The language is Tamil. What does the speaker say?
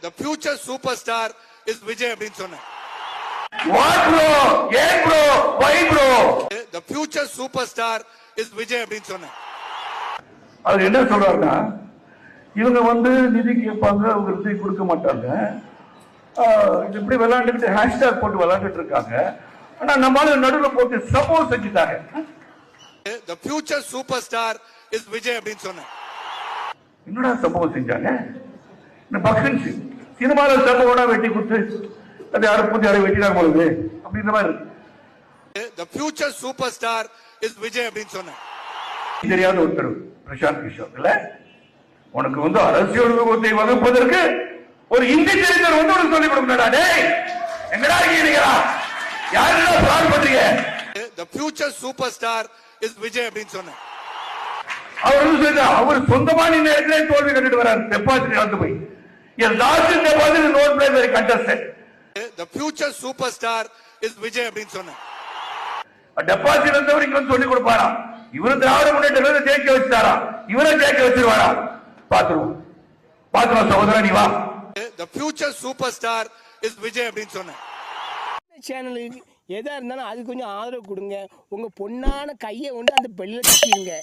The future superstar is Vijay அப்படின்னு சொன்னேன். What bro? Yeah bro. Why bro? The future superstar is Vijay அப்படின்னு சொன்னேன். அவர் என்ன சொல்றாருன்னா, இவங்க வந்து நிதி கேட்பாங்க, அவங்க நிதி கொடுக்க மாட்டாங்க, இப்படி விளையாண்டுட்டு ஹேஷ்டாக் போட்டு விளையாண்டுட்டு இருக்காங்க. ஆனா நம்மளால நடுவில் போட்டு சப்போஸ் செஞ்சுட்டாங்க. The future superstar is Vijay அப்படின்னு சொன்னேன். என்னடா சம்பவம் செஞ்சாங்க? பக்தன் சினிமால சம்பவம்னா வெட்டி குத்து அது யாரும் புதிய யாரும் வெட்டினாங்க போகுது அப்படின்ற மாதிரி இருக்கு. The future superstar is Vijay அப்படின்னு சொன்னேன். தெரியாத ஒருத்தர் பிரசாந்த் கிஷோர் இல்ல, உனக்கு வந்து அரசியல் விவகாரத்தை வகுப்பதற்கு ஒரு இந்தி தெரிஞ்சர் வந்து உனக்கு சொல்லிக் கொடுக்கணும்டா. டேய் எங்கடா இருக்கீங்க? யாருடா பிளான் பண்றீங்க? The future superstar is Vijay அப்படின்னு சொன்னேன். அவர் சொந்தமா நேரத்திலே தோல்வி கண்டுட்டு வர்றாரு. டெபாசிட் இழந்து போய் lost deposit note play very contested. The future superstar is Vijay அப்படின்னு சொன்னேன். டெபாசிட் இழந்தவர் இங்க வந்து சொல்லி கொடுப்பாரா? இவரு திராவிட முன்னேற்ற கழகத்தை ஜெயிக்க வச்சுட்டாரா? இவரை ஜெயிக்க வச்சிருவாரா? பாத்துருவோம் பாத்துருவோம் சகோதரன், நீ வா. The future superstar is Vijay அப்படின்னு சொன்னேன். சேனலுக்கு எதா இருந்தாலும் அது கொஞ்சம் ஆதரவு கொடுங்க. உங்க பொண்ணான கையை கொண்டு அந்த பெல்ல தட்டிடுங்க.